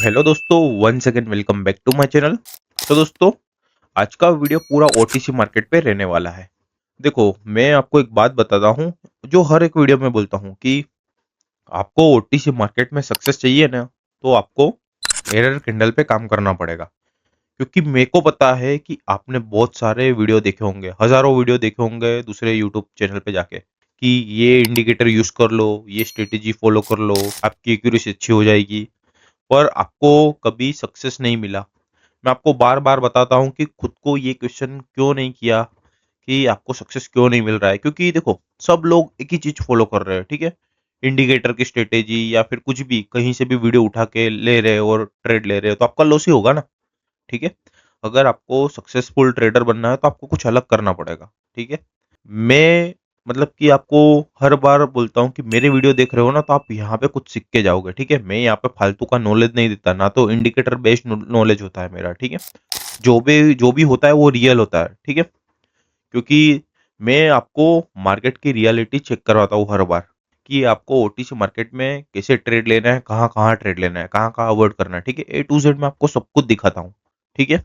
Hello दोस्तों, once again welcome back to my channel. तो दोस्तों, आज का वीडियो पूरा ओटीसी मार्केट पे रहने वाला है। देखो, मैं आपको एक बात बताता हूँ जो हर एक वीडियो में बोलता हूँ कि आपको ओटीसी मार्केट में सक्सेस चाहिए ना, तो आपको एरर कैंडल पे काम करना पड़ेगा। क्योंकि मेरे को पता है कि आपने बहुत सारे वीडियो देखे होंगे, हजारों वीडियो देखे होंगे दूसरे यूट्यूब चैनल पे जाके कि ये इंडिकेटर यूज कर लो, ये स्ट्रेटेजी फॉलो कर लो, आपकी एक्यूरेसी अच्छी हो जाएगी। पर आपको कभी सक्सेस नहीं मिला। मैं आपको बार बार बताता हूँ कि खुद को ये क्वेश्चन क्यों नहीं किया कि आपको सक्सेस क्यों नहीं मिल रहा है। क्योंकि देखो, सब लोग एक ही चीज फॉलो कर रहे हैं, ठीक है। इंडिकेटर की स्ट्रेटेजी या फिर कुछ भी कहीं से भी वीडियो उठा के ले रहे हो और ट्रेड ले रहे हो, तो आपका लॉस ही होगा ना। ठीक है। अगर आपको सक्सेसफुल ट्रेडर बनना है तो आपको कुछ अलग करना पड़ेगा। ठीक है। मैं मतलब कि आपको हर बार बोलता हूँ कि मेरे वीडियो देख रहे हो ना, तो आप यहाँ पे कुछ सीख के जाओगे। ठीक है। मैं यहाँ पे फालतू का नॉलेज नहीं देता, ना तो इंडिकेटर बेस्ड नॉलेज होता है मेरा। ठीक है। जो भी होता है वो रियल होता है। ठीक है। क्योंकि मैं आपको मार्केट की रियलिटी चेक करवाता हूँ हर बार कि आपको ओटीसी मार्केट में कैसे ट्रेड लेना है, कहाँ कहाँ ट्रेड लेना है, कहाँ कहाँ अवॉइड करना है। ठीक है। A to Z मैं आपको सब कुछ दिखाता हूँ। ठीक है।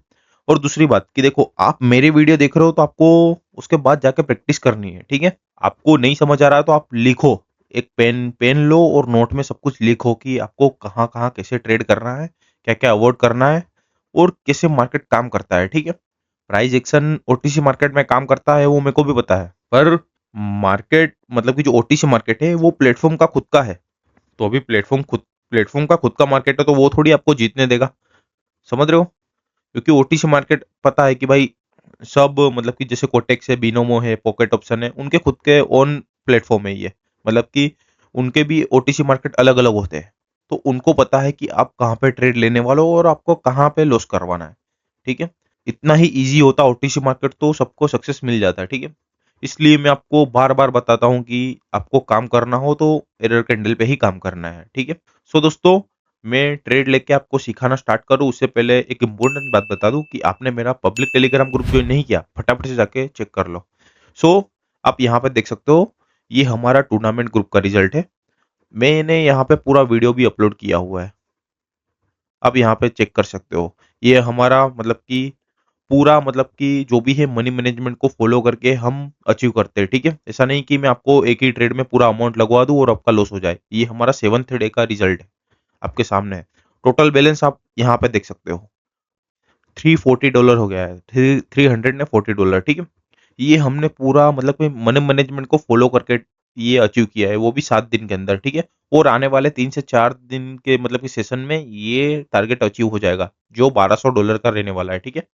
और दूसरी बात कि देखो, आप मेरे वीडियो देख रहे हो तो आपको उसके बाद जाके प्रैक्टिस करनी है। ठीक है। आपको नहीं समझ आ रहा है तो आप लिखो, एक पेन पेन लो और नोट में सब कुछ लिखो कि आपको कहाँ कहाँ कैसे ट्रेड करना है, क्या क्या अवॉइड करना है, और कैसे मार्केट काम करता है। ठीक है। प्राइस एक्शन ओटीसी मार्केट में काम करता है वो मेरे को भी पता है, पर मार्केट मतलब कि जो ओटीसी मार्केट है वो प्लेटफॉर्म का खुद का है। तो अभी प्लेटफॉर्म का खुद का मार्केट है, तो वो थोड़ी आपको जीतने देगा। समझ रहे हो। क्योंकि ओटीसी मार्केट पता है कि भाई सब मतलब कि जैसे कोटेक्स है, बिनोमो है, पॉकेट ऑप्शन है, उनके खुद के ओन प्लेटफॉर्म है ये। मतलब कि उनके भी ओटीसी मार्केट अलग अलग होते हैं। तो उनको पता है कि आप कहाँ पे ट्रेड लेने वाले हो और आपको कहाँ पे लॉस करवाना है। ठीक है। इतना ही इजी होता ओटीसी मार्केट, तो सबको सक्सेस मिल जाता है। ठीक है। इसलिए मैं आपको बार बार बताता हूँ कि आपको काम करना हो तो एरर कैंडल पे ही काम करना है। ठीक है। सो दोस्तों, मैं ट्रेड लेके आपको सिखाना स्टार्ट करूँ उससे पहले एक इम्पोर्टेंट बात बता दूं कि आपने मेरा पब्लिक टेलीग्राम ग्रुप ज्वाइन नहीं किया, फटाफट से जाके चेक कर लो। सो आप यहाँ पे देख सकते हो, ये हमारा टूर्नामेंट ग्रुप का रिजल्ट है। मैंने यहाँ पे पूरा वीडियो भी अपलोड किया हुआ है, आप यहाँ पे चेक कर सकते हो। ये हमारा मतलब कि पूरा मतलब कि जो भी है मनी मैनेजमेंट को फॉलो करके हम अचीव करते हैं। ठीक है। ऐसा नहीं कि मैं आपको एक ही ट्रेड में पूरा अमाउंट लगवा दूं और आपका लॉस हो जाए। ये हमारा 7th डे का रिजल्ट है, आपके सामने है। टोटल बैलेंस आप यहाँ पे देख सकते हो, $340 हो गया है, 340 डॉलर। ठीक है। ये हमने पूरा मतलब कि मनी मैनेजमेंट को फॉलो करके ये अचीव किया है, वो भी 7 दिन के अंदर। ठीक है। और आने वाले 3 से 4 दिन के मतलब कि सेशन में ये टारगेट अचीव हो जाएगा, जो $1200 का रहने वाला है। ठीक है।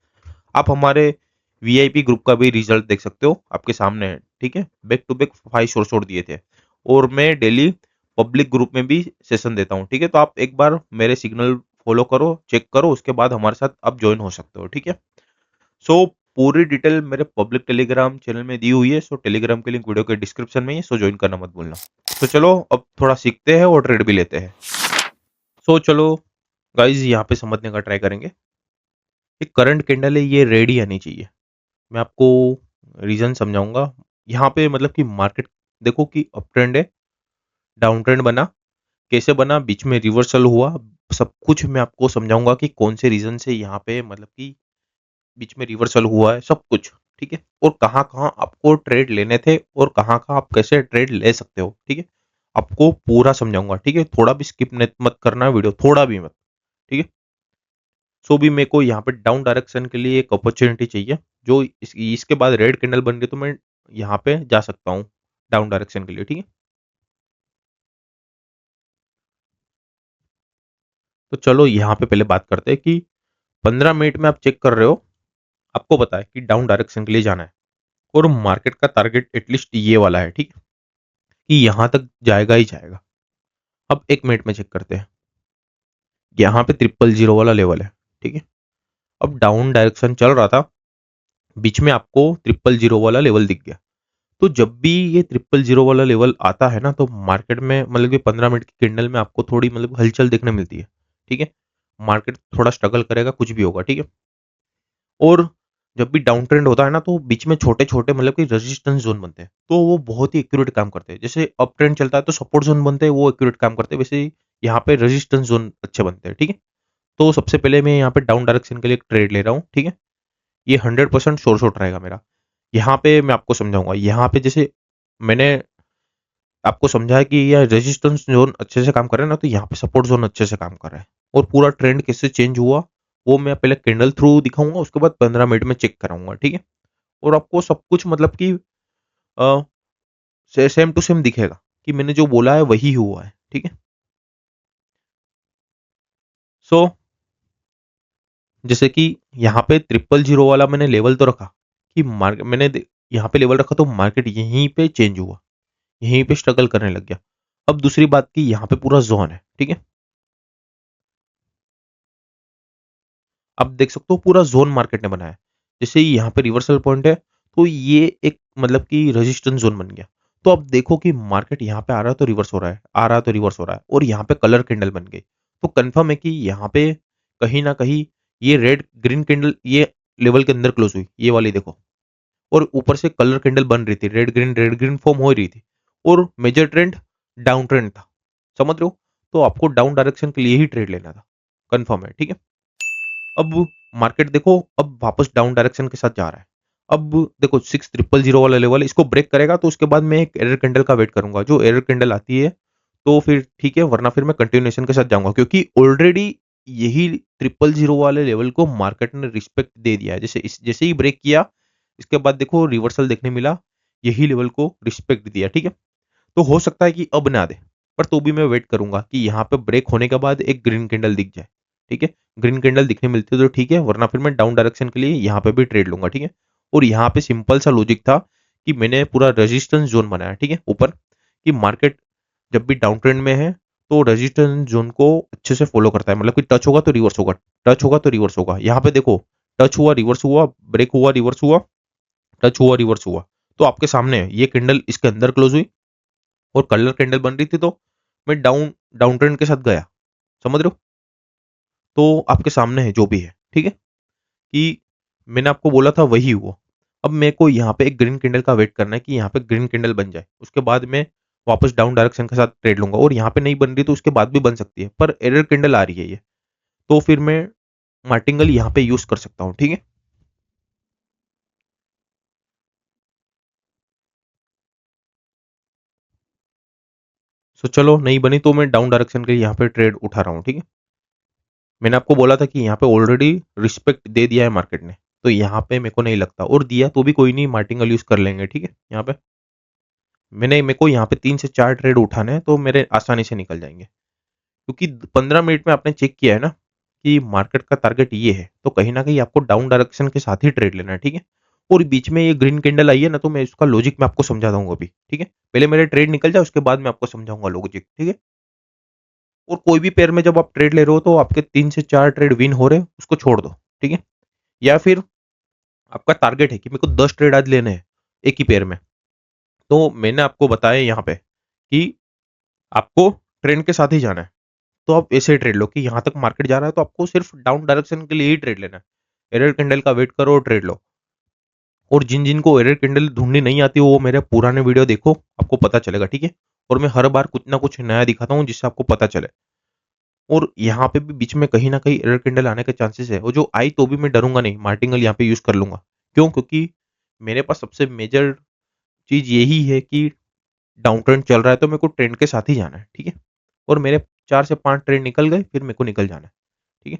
आप हमारे वीआईपी ग्रुप का भी रिजल्ट देख सकते हो, आपके सामने है। ठीक है। बैक टू बैक 5 शोर दिए थे। और मैं डेली पब्लिक ग्रुप में भी सेशन देता हूँ। ठीक है। तो आप एक बार मेरे सिग्नल फॉलो करो, चेक करो, उसके बाद हमारे साथ आप ज्वाइन हो सकते हो। ठीक है। सो पूरी डिटेल मेरे पब्लिक टेलीग्राम चैनल में दी हुई है। सो टेलीग्राम के लिंक वीडियो के डिस्क्रिप्शन में है, सो ज्वाइन करना मत भूलना। तो चलो अब थोड़ा सीखते हैं और ट्रेड भी लेते हैं। सो चलो गाइज, यहाँ पे समझने का ट्राई करेंगे। एक करंट कैंडल है, ये रेडी आनी चाहिए। मैं आपको रीजन समझाऊंगा। यहाँ पे मतलब कि मार्केट देखो कि अप ट्रेंड है, डाउन ट्रेंड बना, कैसे बना, बीच में रिवर्सल हुआ, सब कुछ मैं आपको समझाऊंगा कि कौन से रीजन से यहाँ पे मतलब कि बीच में रिवर्सल हुआ है, सब कुछ। ठीक है। और कहाँ कहाँ आपको ट्रेड लेने थे और कहाँ कहाँ आप कैसे ट्रेड ले सकते हो। ठीक है। आपको पूरा समझाऊंगा। ठीक है। थोड़ा भी स्किप मत करना वीडियो, थोड़ा भी मत। ठीक है। सो भी मेरे को यहाँ पे डाउन डायरेक्शन के लिए एक अपॉर्चुनिटी चाहिए, जो इसके बाद रेड कैंडल बन गई तो मैं यहाँ पे जा सकता हूँ डाउन डायरेक्शन के लिए। ठीक है। तो चलो यहाँ पे पहले बात करते हैं कि 15 मिनट में आप चेक कर रहे हो, आपको पता है कि डाउन डायरेक्शन के लिए जाना है और मार्केट का टारगेट एटलीस्ट ये वाला है। ठीक है। कि यहाँ तक जाएगा ही जाएगा। अब 1 मिनट में चेक करते हैं, यहाँ पे 000 वाला लेवल है। ठीक है। अब डाउन डायरेक्शन चल रहा था, बीच में आपको 000 वाला लेवल दिख गया। तो जब भी ये 000 वाला लेवल आता है ना, तो मार्केट में मतलब कि 15 मिनट की कैंडल में आपको थोड़ी मतलब हलचल देखने मिलती है। ठीक है। मार्केट थोड़ा स्ट्रगल करेगा, कुछ भी होगा। ठीक है। और जब भी डाउन ट्रेंड होता है ना, तो बीच में छोटे छोटे मतलब कि रेजिस्टेंस जोन बनते हैं, तो वो बहुत ही एक्यूरेट काम करते हैं। जैसे अप ट्रेंड चलता है तो सपोर्ट जोन बनते हैं, वो एक्यूरेट काम करते हैं, वैसे ही यहाँ पे रेजिस्टेंस जोन अच्छे बनते हैं। ठीक है। तो सबसे पहले मैं यहाँ पे डाउन डायरेक्शन के लिए एक ट्रेड ले रहा हूँ, ठीक है। ये 100% शोर शॉट रहेगा मेरा। यहाँ पे मैं आपको समझाऊंगा, यहाँ पे जैसे मैंने आपको समझाया कि यह रेजिस्टेंस जोन अच्छे से काम कर रहा है ना, तो यहाँ पे सपोर्ट जोन अच्छे से काम कर रहा है। और पूरा ट्रेंड कैसे चेंज हुआ वो मैं पहले कैंडल थ्रू दिखाऊंगा, उसके बाद 15 मिनट में चेक कराऊंगा, ठीक है। और आपको सब कुछ मतलब कि सेम टू सेम दिखेगा कि मैंने जो बोला है वही हुआ है, ठीक है। सो जैसे कि यहाँ पे 000 वाला मैंने लेवल तो रखा कि मार्केट यहाँ पे लेवल रखा तो मार्केट यहीं पे चेंज हुआ, यहीं पे स्ट्रगल करने लग गया। अब दूसरी बात की यहाँ पे पूरा जोन है, ठीक है। आप देख सकते हो पूरा जोन मार्केट ने बनाया। जैसे यहाँ पे रिवर्सल पॉइंट है तो ये एक मतलब कि रेजिस्टेंस जोन बन गया। तो अब देखो कि मार्केट यहाँ पे आ रहा है तो रिवर्स हो रहा है, आ रहा है तो रिवर्स हो रहा है, और यहाँ पे कलर कैंडल बन गई। तो कंफर्म है कि यहाँ पे कहीं ना कहीं ये रेड ग्रीन कैंडल ये लेवल के अंदर क्लोज हुई, ये वाली देखो। और ऊपर से कलर कैंडल बन रही थी, रेड ग्रीन फॉर्म हो रही थी। और मेजर ट्रेंड डाउन ट्रेंड था, समझ रहे हो। तो आपको डाउन डायरेक्शन के लिए ही ट्रेड लेना था, कंफर्म है, ठीक है। अब मार्केट देखो अब वापस डाउन डायरेक्शन के साथ जा रहा है। अब देखो 6000 वाला लेवल इसको ब्रेक करेगा तो उसके बाद मैं एक एरर कैंडल का वेट करूंगा। जो एरर कैंडल आती है तो फिर ठीक है, वरना फिर मैं कंटिन्यूएशन के साथ जाऊंगा, क्योंकि ऑलरेडी यही 000 वाले लेवल को मार्केट ने रिस्पेक्ट दे दिया है। जैसे ही ब्रेक किया इसके बाद देखो रिवर्सल देखने मिला, यही लेवल को रिस्पेक्ट दिया, ठीक है। तो हो सकता है कि अब ना दे, पर तो भी मैं वेट करूंगा कि यहाँ पे ब्रेक होने के बाद एक ग्रीन कैंडल दिख जाए, ठीक है। ग्रीन कैंडल दिखने मिलती है तो ठीक है, वरना फिर मैं डाउन डायरेक्शन के लिए यहाँ पे भी ट्रेड लूंगा, ठीक है। और यहाँ पे सिंपल सा लॉजिक था कि मैंने पूरा रेजिस्टेंस जोन बनाया, ठीक है, ऊपर, कि मार्केट जब भी डाउन ट्रेंड में है तो रेजिस्टेंस जोन को अच्छे से फॉलो करता है, मतलब कि टच होगा तो रिवर्स होगा, टच होगा तो रिवर्स होगा। यहाँ पे देखो टच हुआ रिवर्स हुआ, ब्रेक हुआ रिवर्स हुआ, टच हुआ रिवर्स हुआ। तो आपके सामने है, ये कैंडल इसके अंदर क्लोज हुई और कलर कैंडल बन रही थी, तो मैं डाउन डाउन ट्रेंड के साथ गया, समझ रहे हो। तो आपके सामने है जो भी है, ठीक है, कि मैंने आपको बोला था वही हुआ। अब मेरे को यहाँ पे एक ग्रीन कैंडल का वेट करना है कि यहाँ पे ग्रीन कैंडल बन जाए, उसके बाद मैं वापस डाउन डायरेक्शन के साथ ट्रेड लूंगा। और यहाँ पे नहीं बन रही तो उसके बाद भी बन सकती है, पर एरर कैंडल आ रही है ये, तो फिर मैं मार्टिंगल यहाँ पे यूज कर सकता हूँ, ठीक है। सो चलो नहीं बनी तो मैं डाउन डायरेक्शन के लिए यहाँ पे ट्रेड उठा रहा हूँ, ठीक है। मैंने आपको बोला था कि यहाँ पे ऑलरेडी रिस्पेक्ट दे दिया है मार्केट ने, तो यहाँ पे मेरे को नहीं लगता, और दिया तो भी कोई नहीं, मार्टिंगल यूज कर लेंगे, ठीक है। यहाँ पे मेरे को यहाँ पे 3 से 4 ट्रेड उठाने हैं तो मेरे आसानी से निकल जाएंगे, क्योंकि 15 मिनट में आपने चेक किया है ना कि मार्केट का टारगेट ये है, तो कहीं ना कहीं आपको डाउन डायरेक्शन के साथ ही ट्रेड लेना है, ठीक है। और बीच में ये ग्रीन कैंडल आई है ना, तो मैं इसका लॉजिक मैं आपको समझा दूंगा अभी, ठीक है। पहले मेरे ट्रेड निकल जाए उसके बाद मैं आपको समझाऊंगा लॉजिक, ठीक है। और कोई भी पेयर में जब आप ट्रेड ले रहे हो तो आपके 3 से 4 ट्रेड विन हो रहे हैं उसको छोड़ दो, ठीक है। या फिर आपका टारगेट है कि मेरे को 10 ट्रेड आज लेने हैं एक ही पेयर में, तो मैंने आपको बताया यहाँ पे कि आपको ट्रेंड के साथ ही जाना है। तो आप ऐसे ट्रेड लो कि यहाँ तक मार्केट जा रहा है तो आपको सिर्फ डाउन डायरेक्शन के लिए ही ट्रेड लेना है। एरर कैंडल का वेट करो और ट्रेड लो। और जिन जिन को एरर कैंडल ढूंढनी नहीं आती वो मेरे पुराने वीडियो देखो, आपको पता चलेगा, ठीक है। और मैं हर बार कुछ ना कुछ नया दिखाता हूँ जिससे आपको पता चले। और यहाँ पे भी बीच में कहीं ना कहीं एरर कैंडल आने के चांसेस है, और जो आई तो भी मैं डरूंगा नहीं, मार्टिंगल यहाँ पे यूज कर लूंगा। क्यों? क्योंकि मेरे पास सबसे मेजर चीज यही है कि डाउन ट्रेंड चल रहा है तो मेरे को ट्रेंड के साथ ही जाना है, ठीक है। और मेरे 4 से 5 ट्रेंड निकल गए फिर मेरे को निकल जाना है, ठीक है।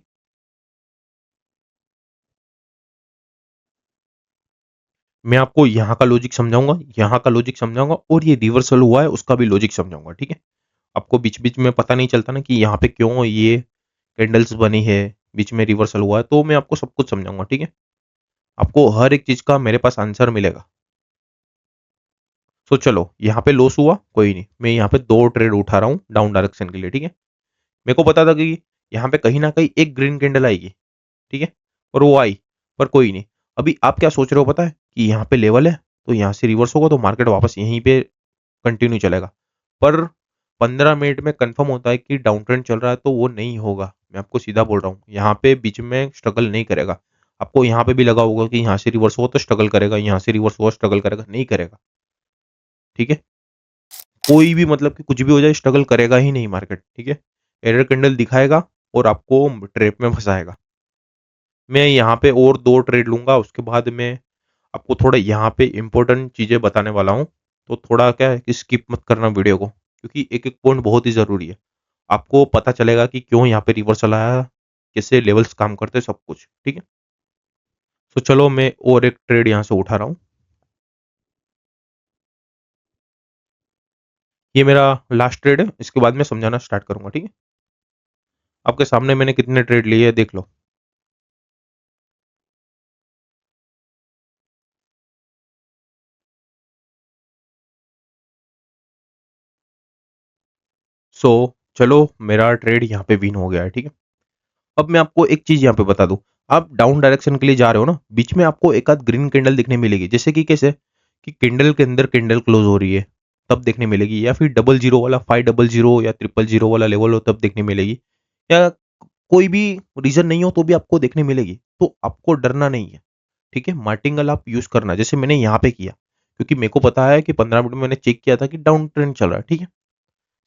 मैं आपको यहाँ का लॉजिक समझाऊंगा, यहाँ का लॉजिक समझाऊंगा, और ये रिवर्सल हुआ है उसका भी लॉजिक समझाऊंगा, ठीक है। आपको बीच बीच में पता नहीं चलता ना कि यहाँ पे क्यों ये कैंडल्स बनी है, बीच में रिवर्सल हुआ है, तो मैं आपको सब कुछ समझाऊंगा, ठीक है। आपको हर एक चीज का मेरे पास आंसर मिलेगा। तो चलो यहाँ पे लॉस हुआ कोई नहीं, मैं यहाँ पे 2 ट्रेड उठा रहा हूँ डाउन डायरेक्शन के लिए, ठीक है। मेरे को पता था कि यहाँ पे कहीं ना कहीं एक ग्रीन कैंडल आएगी, ठीक है। और वो आई, पर कोई नहीं। अभी आप क्या सोच रहे हो पता है, कि यहाँ पे लेवल है तो यहाँ से रिवर्स होगा तो मार्केट वापस यहीं पे कंटिन्यू चलेगा। पर 15 मिनट में कंफर्म होता है कि डाउन ट्रेंड चल रहा है तो वो नहीं होगा, मैं आपको सीधा बोल रहा हूँ। यहाँ पे बीच में स्ट्रगल नहीं करेगा। आपको यहाँ पे भी लगा होगा कि यहाँ से रिवर्स हुआ तो स्ट्रगल करेगा, यहाँ से रिवर्स हुआ स्ट्रगल करेगा, नहीं करेगा, ठीक है। कोई भी मतलब कि कुछ भी हो जाए स्ट्रगल करेगा ही नहीं मार्केट, ठीक है। एरर कैंडल दिखाएगा और आपको ट्रैप में फंसाएगा। मैं यहाँ पे और 2 ट्रेड लूँगा, उसके बाद मैं आपको थोड़ा यहाँ पे इम्पोर्टेंट चीज़ें बताने वाला हूँ। तो थोड़ा क्या है कि स्किप मत करना वीडियो को, क्योंकि एक-एक पॉइंट बहुत ही ज़रूरी है। आपको पता चलेगा कि क्यों यहाँ पे रिवर्सल आया, कैसे लेवल्स काम करते हैं, सब कुछ, ठीक है? तो चलो मैं और एक ट्रेड यहाँ से उठा रहा हूँ। ये मेरा लास्ट ट्रेड है, इसके बाद मैं समझाना स्टार्ट करूँगा, ठीक है? आपके सामने मैंने कितने ट्रेड लिए हैं देख लो। सो चलो मेरा ट्रेड यहाँ पे विन हो गया है, ठीक है? अब मैं आपको एक चीज़ यहाँ पे बता दूँ, आप डाउन डायरेक्शन के लिए जा रहे हो ना, बीच में आपको एक आध ग्रीन कैंडल दिखने मिलेगी, जैसे कि कैसे? कि कैंडल के अंदर कैंडल क्लोज़ हो रही है, तब देखने मिलेगी, या फिर डबल ज़ीरो वाला 500 या ट्रिपल ज़ीरो वाला लेवल हो तब देखने मिलेगी, या कोई भी रीज़न नहीं हो तो भी आपको देखने मिलेगी। तो आपको डरना नहीं है, ठीक है? मार्टिंगल आप यूज़ करना, जैसे मैंने यहाँ पे किया, क्योंकि मेरे को पता है कि 15 मिनट में मैंने चेक किया था कि डाउन ट्रेंड चल रहा है, ठीक है?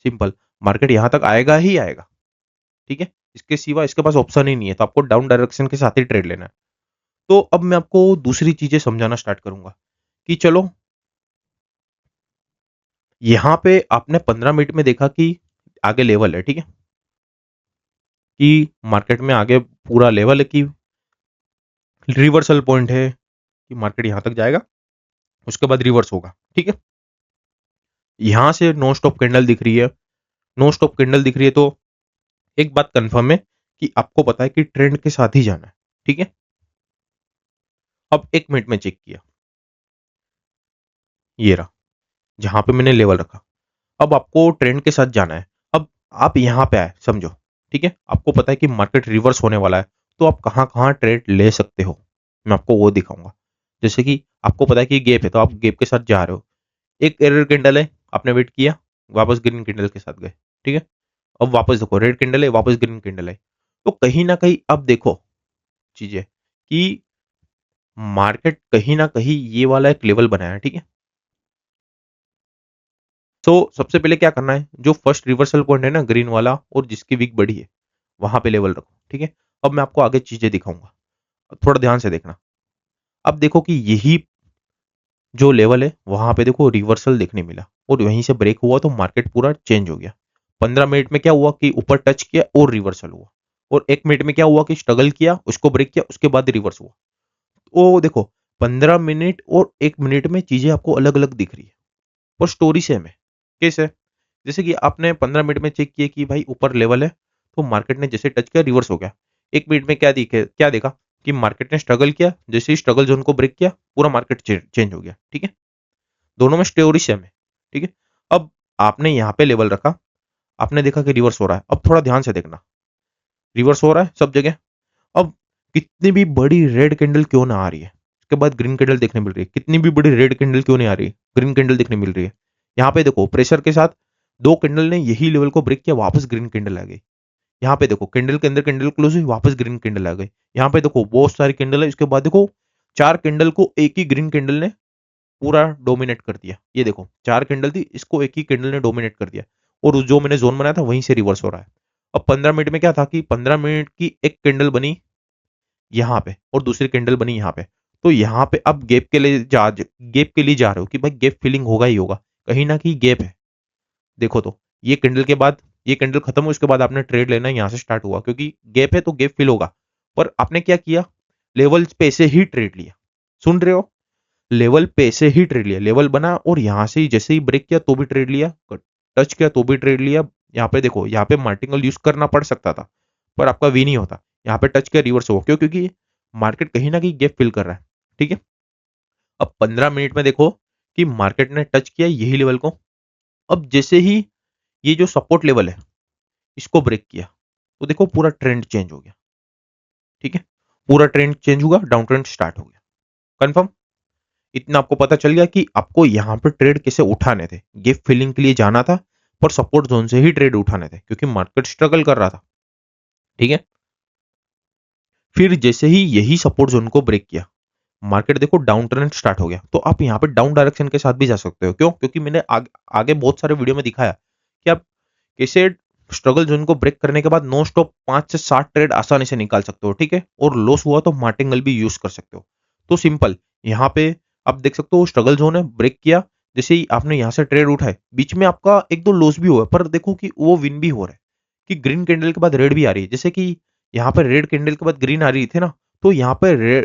सिंपल, मार्केट यहाँ तक आएगा ही आएगा, ठीक है? इसके सिवा इसके पास ऑप्शन ही नहीं है, तो आपको डाउन डायरेक्शन के साथ ही ट्रेड लेना है। तो अब मैं आपको दूसरी चीज़ें समझाना स्टार्ट करूँगा कि चलो, यहाँ पे आपने 15 मिनट में देखा कि आगे लेवल है, ठीक है? कि मार्केट में आगे पूरा लेवल है, कि रिवर्सल पॉइंट है, कि मार्केट यहाँ तक जाएगा, उसके बाद रिवर्स होगा, ठीक है? यहाँ से नॉन स्टॉप कैंडल दिख रही है, नॉन स्टॉप कैंडल दिख रही है, तो एक बात कंफर्म है कि आपको पता है कि ट्रेंड के साथ ही जाना है, ठीक है? अब 1 मिनट में चेक किया, ये रहा, जहाँ पे मैंने लेवल रखा। अब आपको ट्रेंड के साथ जाना है। अब आप यहाँ पे आए समझो, ठीक है? आपको पता है कि मार्केट रिवर्स होने वाला है, तो आप कहाँ-कहाँ ट्रेड ले सकते हो, मैं आपको वो दिखाऊँगा। जैसे कि आपको पता है कि गैप है, तो आप गैप के साथ जा रहे हो। एक एरर कैंडल है, आपने वेट किया, वापस ग्रीन कैंडल के साथ गए, ठीक है? अब वापस देखो, रेड कैंडल है, वापस ग्रीन कैंडल है। तो कहीं न कहीं अब देखो चीज़ें कि मार्केट कहीं न कहीं ये वाला एक लेवल बनाया है, ठीक है? तो सबसे पहले क्या करना है, जो फर्स्ट रिवर्सल पॉइंट है ना ग्रीन वाला और जिसकी वीक बड़ी है, वहां पे लेवल रखो, ठीक है? अब मैं आपको आगे चीजें दिखाऊंगा, थोड़ा ध्यान से देखना। अब देखो कि यही जो लेवल है वहां पे देखो रिवर्सल देखने मिला, और वहीं से ब्रेक हुआ तो मार्केट पूरा चेंज हो गया। 15 मिनट में क्या हुआ कि ऊपर टच किया और रिवर्सल हुआ, और 1 मिनट में क्या हुआ कि स्ट्रगल किया, उसको ब्रेक किया, उसके बाद रिवर्स हुआ। तो देखो, 15 मिनट और 1 मिनट में चीजें आपको अलग अलग दिख रही है, और स्टोरी सेम है। कैसे? जैसे कि आपने 15 मिनट में चेक किया कि भाई ऊपर लेवल है, तो मार्केट ने जैसे टच किया रिवर्स हो गया। 1 मिनट में क्या देखा कि मार्केट ने स्ट्रगल किया, जैसे ही स्ट्रगल जोन को ब्रेक किया, पूरा मार्केट चेंज हो गया, ठीक है? दोनों में स्टोरी सेम है, ठीक है? अब आपने यहाँ पे लेवल रखा, आपने देखा कि रिवर्स हो रहा है। अब थोड़ा ध्यान से देखना, रिवर्स हो रहा है सब जगह। अब कितनी भी बड़ी रेड कैंडल क्यों ना आ रही है, उसके बाद ग्रीन कैंडल देखने मिल रही है, कितनी भी बड़ी रेड कैंडल क्यों नहीं आ रही, ग्रीन कैंडल देखने मिल रही है। यहाँ पे देखो प्रेशर के साथ 2 कैंडल ने यही लेवल को ब्रेक किया, वापस ग्रीन कैंडल आ गई। यहाँ पे देखो कैंडल के अंदर कैंडल क्लोज हुई, वापस ग्रीन कैंडल आ गई। यहाँ पे देखो बहुत सारी कैंडल है, इसके बाद देखो 4 कैंडल को एक ही ग्रीन कैंडल ने पूरा डोमिनेट कर दिया। ये देखो 4 कैंडल थी, इसको एक ही कैंडल ने डोमिनेट कर दिया, और जो मैंने जोन बनाया था वहीं से रिवर्स हो रहा है। अब 15 मिनट में क्या था कि 15 मिनट की एक कैंडल बनी यहाँ पे और दूसरी कैंडल बनी यहाँ पे। तो यहाँ पे अब गैप के लिए जा रहे हो कि भाई गैप फिलिंग होगा ही होगा, कहीं ना कहीं गैप है। देखो तो ये कैंडल के बाद ये कैंडल खत्म हुई, उसके बाद आपने ट्रेड लेना यहाँ से स्टार्ट हुआ, क्योंकि गैप है तो गैप फिल होगा। पर आपने क्या किया, लेवल पे से ही ट्रेड लिया। सुन रहे हो? लेवल पे से ही ट्रेड लिया, लेवल बना और यहाँ से ही जैसे ही ब्रेक किया तो भी ट्रेड लिया, टच किया तो भी ट्रेड लिया। यहाँ पे देखो, यहाँ पे मार्टिंगल यूज करना पड़ सकता था, पर आपका वी नहीं होता। यहाँ पे टच किया रिवर्स हो, क्यों? क्योंकि मार्केट कहीं ना कहीं गैप फिल कर रहा है, ठीक है? अब 15 मिनट में देखो कि मार्केट ने टच किया यही लेवल को। अब जैसे ही ये जो सपोर्ट लेवल है इसको ब्रेक किया, तो देखो पूरा ट्रेंड चेंज हो गया, ठीक है? पूरा ट्रेंड चेंज हुआ, डाउन ट्रेंड स्टार्ट हो गया। कंफर्म? इतना आपको पता चल गया कि आपको यहाँ पे ट्रेड कैसे उठाने थे। गैप फिलिंग के लिए जाना था, पर सपोर्ट जोन से ही ट्रेड उठाने थे, क्योंकि मार्केट स्ट्रगल कर रहा था, ठीक है? फिर जैसे ही यही सपोर्ट जोन को ब्रेक किया, मार्केट देखो डाउन ट्रेंड स्टार्ट हो गया। तो आप यहाँ पे डाउन डायरेक्शन के साथ भी जा सकते हो। क्यों? क्योंकि मैंने आगे बहुत सारे वीडियो में दिखाया कि आप कैसे स्ट्रगल जोन को ब्रेक करने के बाद नॉन स्टॉप 5 से 7 ट्रेड आसानी से निकाल सकते हो, ठीक है। और लॉस हुआ तो मार्टिंगल भी यूज कर सकते हो। तो सिंपल, यहाँ पे आप देख सकते हो स्ट्रगल जोन है, ब्रेक किया, जैसे ही आपने यहाँ से ट्रेड उठाए, बीच में आपका एक दो लॉस भी हुआ है, पर देखो कि वो विन भी हो रहा है कि ग्रीन कैंडल के बाद रेड भी आ रही है। जैसे कि यहाँ पे रेड कैंडल के बाद ग्रीन आ रही थी ना, तो यहाँ पे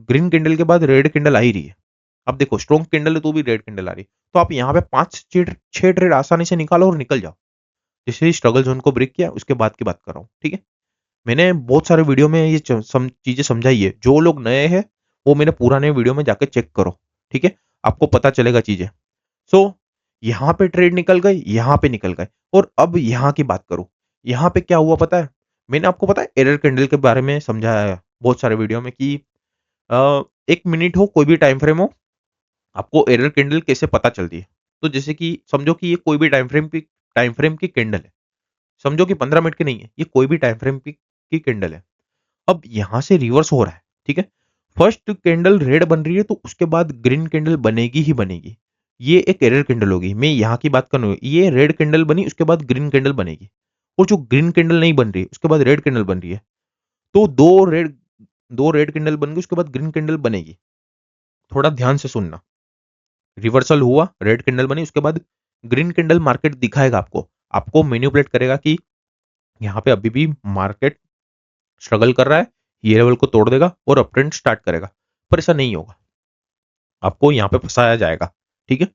ग्रीन कैंडल के बाद रेड कैंडल आ ही रही है। अब देखो स्ट्रॉन्ग कैंडल है तो भी रेड कैंडल आ रही है, तो आप यहाँ पे 5 6 ट्रेड आसानी से निकालो और निकल जाओ। जैसे ही स्ट्रगल जोन को ब्रेक किया उसके बाद की बात कर रहा हूँ, ठीक है। मैंने बहुत सारे वीडियो में ये चीजें समझाई है। जो लोग नए हैं वो मेरे पुराने वीडियो में जाकर चेक करो, ठीक है, आपको पता चलेगा चीजें। सो यहाँ पे ट्रेड निकल गए, यहाँ पे निकल गए। और अब यहाँ की बात करूं, यहाँ पे क्या हुआ पता है, मैंने आपको पता है एरर कैंडल के बारे में समझाया है बहुत सारे वीडियो में कि एक मिनट हो, कोई भी टाइम फ्रेम हो, आपको एरर कैंडल कैसे पता चलती है। तो जैसे कि समझो कि ये कोई भी टाइम फ्रेम की कैंडल है, समझो कि 15 मिनट की नहीं है, ये कोई भी टाइम फ्रेम की कैंडल है। अब यहां से रिवर्स हो रहा है, ठीक है। फर्स्ट कैंडल रेड बन रही है तो उसके बाद ग्रीन कैंडल बनेगी ही बनेगी। ये एक एरर कैंडल होगी। मैं यहाँ की बात करूँ, ये रेड कैंडल बनी उसके बाद ग्रीन कैंडल बनेगी, और जो ग्रीन कैंडल नहीं बन रही उसके बाद रेड कैंडल बन रही है, तो दो रेड कैंडल बन गई उसके बाद ग्रीन कैंडल बनेगी। थोड़ा ध्यान से सुनना। रिवर्सल हुआ, रेड कैंडल बनी, उसके बाद ग्रीन कैंडल मार्केट दिखाएगा आपको, आपको मैनिपुलेट करेगा कि यहाँ पे अभी भी मार्केट स्ट्रगल कर रहा है, ये लेवल को तोड़ देगा और अप ट्रेंड स्टार्ट करेगा। पर ऐसा नहीं होगा, आपको यहाँ पे फंसाया जाएगा, ठीक है।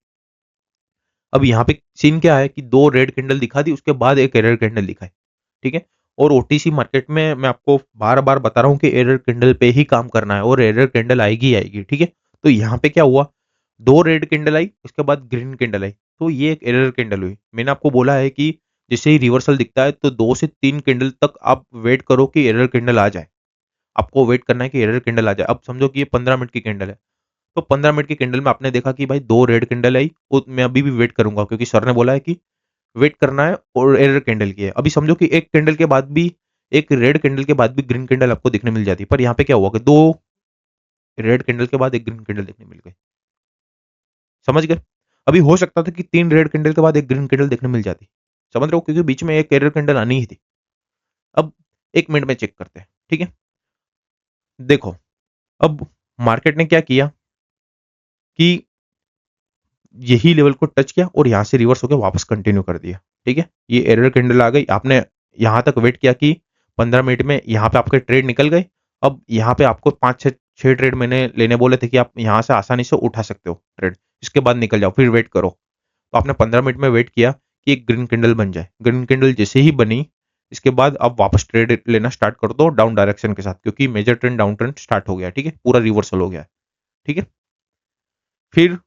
अब यहाँ पे सीन क्या है कि दो रेड कैंडल दिखा दी उसके बाद एक एरर कैंडल दिखाई, ठीक है। और ओटीसी मार्केट में मैं आपको बार बार बता रहा हूँ कि एरर कैंडल पे ही काम करना है और एरर कैंडल आएगी आएगी, ठीक है। तो यहाँ पे क्या हुआ, दो रेड कैंडल आई उसके बाद ग्रीन कैंडल आई, तो ये एक एरर कैंडल हुई। मैंने आपको बोला है कि जैसे ही रिवर्सल दिखता है तो 2 से 3 कैंडल तक आप वेट करो कि एरर कैंडल आ जाए। आपको वेट करना है कि एरर कैंडल आ जाए। अब समझो कि ये 15 मिनट की कैंडल है, तो 15 मिनट की कैंडल में आपने देखा कि भाई दो रेड कैंडल आई, और मैं अभी भी वेट करूंगा क्योंकि सर ने बोला है कि वेट करना है, और एरर कैंडल की है। अभी समझो कि एक कैंडल के बाद भी, एक रेड कैंडल के बाद भी ग्रीन कैंडल आपको दिखने मिल जाती, पर यहाँ पे क्या हुआ कि दो रेड कैंडल के बाद एक ग्रीन कैंडल देखने मिल गई। समझ गए। अभी हो सकता था कि 3 रेड कैंडल के बाद एक ग्रीन कैंडल देखने मिल जाती, समझ रहे हो, क्योंकि बीच में एक एरर कैंडल आनी ही थी। अब 1 मिनट में चेक करते हैं, ठीक है। देखो, अब मार्केट ने क्या किया कि यही लेवल को टच किया और यहां से रिवर्स होकर वापस कंटिन्यू कर दिया, ठीक है। ये एरर कैंडल आ गई, आपने यहां तक वेट किया कि 15 मिनट में यहाँ पे आपके ट्रेड निकल गए। अब यहाँ पे आपको 5 6 ट्रेड मैंने लेने बोले थे कि आप यहाँ से आसानी से उठा सकते हो ट्रेड, इसके बाद निकल जाओ, फिर वेट करो। तो आपने 15 मिनट में वेट किया कि एक ग्रीन कैंडल बन जाए। ग्रीन कैंडल जैसे ही बनी, इसके बाद आप वापस ट्रेड लेना स्टार्ट कर दो डाउन डायरेक्शन के साथ, क्योंकि major trend down trend start हो गया, ठीक है, पूरा रिवर्सल हो गया, ठीक है। फिर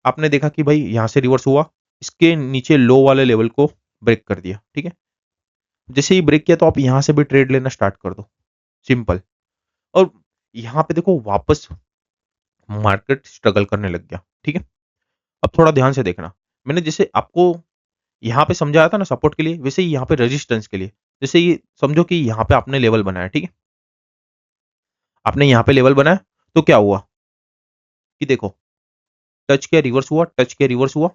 आपने देखा कि भाई यहाँ से रिवर्स हुआ, इसके नीचे लो वाले लेवल को ब्रेक कर दिया, ठीक है। जैसे ही ब्रेक किया तो आप यहाँ से भी ट्रेड लेना स्टार्ट कर दो, सिंपल। और यहाँ पे देखो वापस मार्केट स्ट्रगल करने लग गया, ठीक है। अब थोड़ा ध्यान से देखना, मैंने जैसे आपको यहाँ पे समझाया था ना सपोर्ट के लिए, वैसे ही यहाँ पे रेजिस्टेंस के लिए। जैसे ये समझो कि यहाँ पे आपने लेवल बनाया, ठीक है, आपने यहाँ पे लेवल बनाया, तो क्या हुआ कि देखो, टच किया रिवर्स हुआ, टच किया रिवर्स हुआ,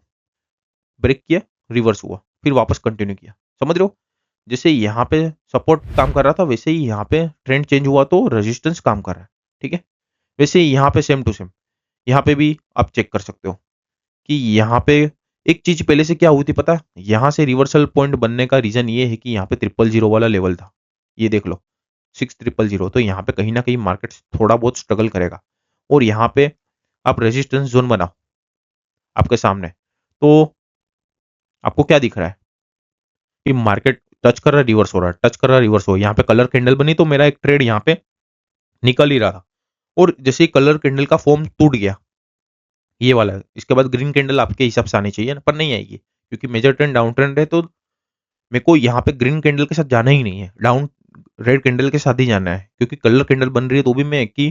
ब्रेक किया रिवर्स हुआ, फिर वापस कंटिन्यू किया, समझ रहे हो। जैसे यहाँ पे सपोर्ट काम कर रहा था वैसे ही यहाँ पे ट्रेंड चेंज हुआ तो रेजिस्टेंस काम कर रहा है, ठीक है। वैसे ही यहाँ पे सेम टू सेम, यहाँ पे भी आप चेक कर सकते हो कि यहाँ पे एक चीज पहले से क्या हुई थी पता है, यहाँ से रिवर्सल पॉइंट बनने का रीजन ये है कि यहाँ पे 000 वाला लेवल था, ये देख लो 6000। तो यहाँ पे कहीं ना कहीं मार्केट थोड़ा बहुत स्ट्रगल करेगा, और यहाँ पे आप रेजिस्टेंस जोन बनाओ आपके सामने, तो आपको क्या दिख रहा है कि मार्केट टच कर रहा है रिवर्स हो रहा है, टच कर रहा है रिवर्स हो रहा है। यहाँ पे कलर कैंडल बनी तो मेरा एक ट्रेड यहाँ पे निकल ही रहा था, और जैसे ही कलर कैंडल का फॉर्म टूट गया, ये वाला है, इसके बाद ग्रीन कैंडल आपके हिसाब से आनी चाहिए ना, पर नहीं आएगी क्योंकि मेजर ट्रेंड डाउन ट्रेंड है। तो मेरे को यहाँ पे ग्रीन कैंडल के साथ जाना ही नहीं है, डाउन रेड कैंडल के साथ ही जाना है, क्योंकि कलर कैंडल बन रही है तो भी मैं एक ही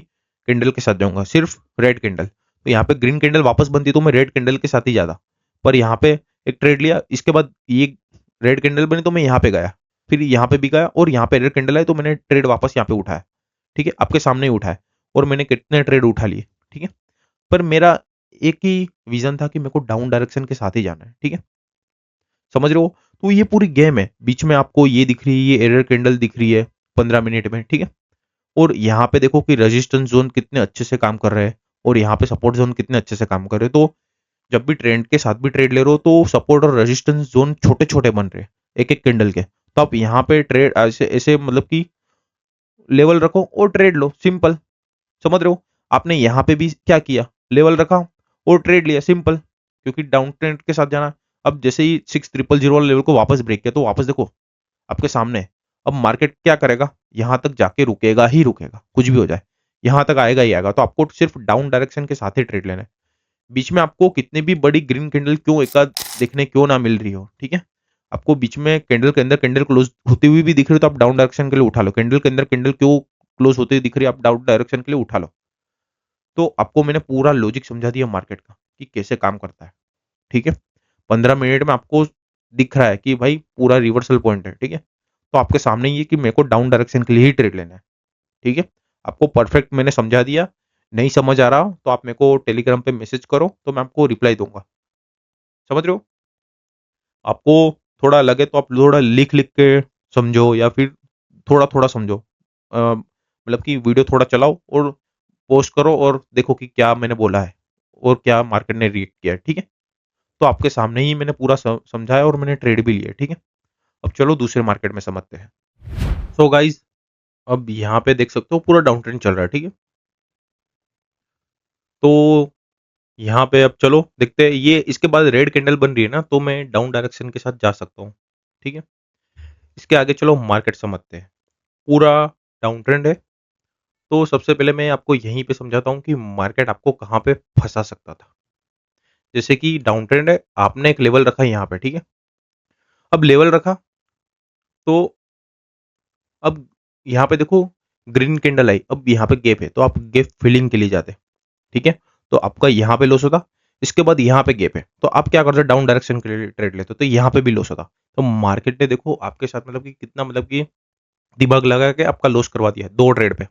कैंडल के साथ जाऊंगा, सिर्फ रेड कैंडल। तो यहाँ पे ग्रीन कैंडल वापस बनती तो मैं रेड कैंडल के साथ ही जाता, पर यहाँ पे एक ट्रेड लिया, इसके बाद ये रेड कैंडल बनी तो मैं यहाँ पे गया, फिर यहाँ पे भी गया, और यहाँ पे रेड कैंडल है तो मैंने ट्रेड वापस यहाँ पे उठाया, ठीक है, आपके सामने ही उठाया। और मैंने कितने ट्रेड उठा लिए, ठीक है। पर मेरा एक ही विजन था कि मेरे को डाउन डायरेक्शन के साथ ही जाना है, ठीक है। समझ रहे हो? तो ये पूरी गेम है, बीच में आपको ये दिख रही है, ये एरर कैंडल दिख रही है 15 मिनट में, ठीक है। और यहाँ पे देखो कि रेजिस्टेंस जोन कितने अच्छे से काम कर रहे हैं और यहाँ पे सपोर्ट जोन कितने अच्छे से काम कर रहे हैं। तो जब भी ट्रेंड के साथ भी ट्रेड ले रहे हो तो सपोर्ट और रेजिस्टेंस जोन छोटे छोटे बन रहे हैं एक एक कैंडल के। तो आप यहाँ पे ट्रेड ऐसे ऐसे मतलब कि लेवल रखो और ट्रेड लो, सिंपल। समझ रहे हो? आपने यहाँ पे भी क्या किया, लेवल रखा और ट्रेड लिया, सिंपल, क्योंकि डाउन ट्रेंड के साथ जाना। अब जैसे ही 6000 वाले लेवल को वापस ब्रेक किया तो वापस देखो आपके सामने है। अब मार्केट क्या करेगा, यहां तक जाके रुकेगा ही रुकेगा, कुछ भी हो जाए यहां तक आएगा ही आएगा। तो आपको सिर्फ डाउन डायरेक्शन के साथ ही ट्रेड लेना है। बीच में आपको कितनी भी बड़ी ग्रीन कैंडल क्यों एक आध देखने क्यों ना मिल रही हो, ठीक है, आपको बीच में कैंडल के अंदर कैंडल क्लोज होती हुई भी दिख रही हो तो आप डाउन डायरेक्शन के लिए उठा लो। कैंडल के अंदर कैंडल क्यों क्लोज होती हुई दिख रही है, आप डाउन डायरेक्शन के लिए उठा लो। तो आपको मैंने पूरा लॉजिक समझा दिया मार्केट का कि कैसे काम करता है, ठीक है। 15 मिनट में आपको दिख रहा है कि भाई पूरा रिवर्सल पॉइंट है, ठीक है। तो आपके सामने ये कि मेरे को डाउन डायरेक्शन के लिए ही ट्रेड लेना है, ठीक है। आपको परफेक्ट मैंने समझा दिया। नहीं समझ आ रहा हो तो आप मेरे को टेलीग्राम पे मैसेज करो तो मैं आपको रिप्लाई दूंगा। समझ रहे हो? आपको थोड़ा लगे तो आप थोड़ा लिख लिख के समझो या फिर थोड़ा थोड़ा समझो। मतलब कि वीडियो थोड़ा चलाओ और पोस्ट करो और देखो कि क्या मैंने बोला है और क्या मार्केट ने रिएक्ट किया है, ठीक है। तो आपके सामने ही मैंने पूरा समझाया और मैंने ट्रेड भी लिया, ठीक है। अब चलो दूसरे मार्केट में समझते हैं। सो गाइज, अब यहाँ पे देख सकते हो पूरा डाउन ट्रेंड चल रहा है, ठीक है। तो यहाँ पे अब चलो देखते हैं, ये इसके बाद रेड कैंडल बन रही है ना, तो मैं डाउन डायरेक्शन के साथ जा सकता हूँ, ठीक है। इसके आगे चलो मार्केट समझते हैं। पूरा डाउन ट्रेंड है। तो सबसे पहले मैं आपको यहीं पे समझाता हूँ कि मार्केट आपको कहाँ पे फंसा सकता था। जैसे कि डाउन ट्रेंड है, आपने एक लेवल रखा यहाँ पे, ठीक है। अब लेवल रखा तो अब यहाँ पे देखो ग्रीन कैंडल आई, अब यहाँ पे गैप है तो आप गैप फिलिंग के लिए जाते, ठीक है। तो आपका यहाँ पे लॉस होता। इसके बाद यहाँ पे गैप है तो आप क्या करते, डाउन डायरेक्शन के लिए ट्रेड लेते तो यहाँ पे भी लॉस होता। तो मार्केट ने देखो आपके साथ मतलब कि कितना मतलब कि दिमाग लगा के आपका लॉस करवा दिया है दो ट्रेड पे।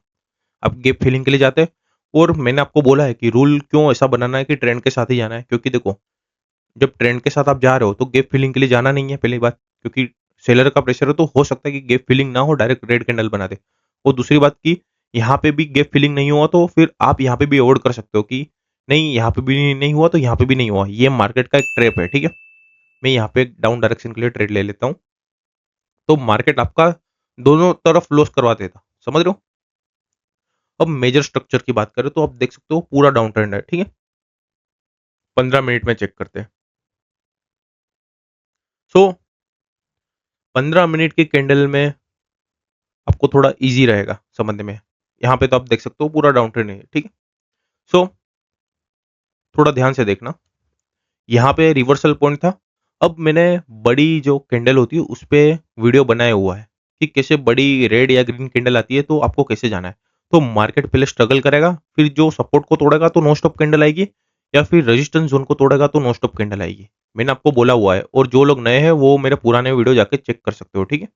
आप गेप फिलिंग के लिए जाते हैं। और मैंने आपको बोला है कि रूल क्यों ऐसा बनाना है कि ट्रेंड के साथ ही जाना है, क्योंकि देखो जब ट्रेंड के साथ आप जा रहे हो तो गेप फिलिंग के लिए जाना नहीं है, पहली बात, क्योंकि सेलर का प्रेशर है तो हो सकता है कि गेप फिलिंग ना हो, डायरेक्ट रेड कैंडल बना दे। और दूसरी बात की यहाँ पे भी गेप फिलिंग नहीं हुआ तो फिर आप यहाँ पे भी अवॉइड कर सकते हो कि नहीं यहाँ पे भी नहीं हुआ तो यहाँ पे भी नहीं हुआ। ये मार्केट का एक ट्रैप है, ठीक है। मैं यहाँ पे डाउन डायरेक्शन के लिए ट्रेड ले लेता हूँ तो मार्केट आपका दोनों तरफ लॉस करवा देता। समझ रहे हो? अब मेजर स्ट्रक्चर की बात करें तो आप देख सकते हो पूरा डाउन ट्रेंड है, ठीक है। 15 मिनट में चेक करते हैं। सो 15 मिनट के कैंडल में आपको थोड़ा इजी रहेगा समझने में। यहाँ पे तो आप देख सकते हो पूरा डाउन ट्रेंड है, ठीक है। सो थोड़ा ध्यान से देखना, यहाँ पे रिवर्सल पॉइंट था। अब मैंने बड़ी जो कैंडल होती है उस पे वीडियो बनाया हुआ है कि कैसे बड़ी रेड या ग्रीन कैंडल आती है तो आपको कैसे जाना है। तो मार्केट पहले स्ट्रगल करेगा, फिर जो सपोर्ट को तोड़ेगा तो नो स्टॉप कैंडल आएगी, या फिर रेजिस्टेंस जोन को तोड़ेगा तो नो स्टॉप कैंडल आएगी। मैंने आपको बोला हुआ है और जो लोग नए हैं वो मेरे पुराने वीडियो जाके चेक कर सकते हो, ठीक है।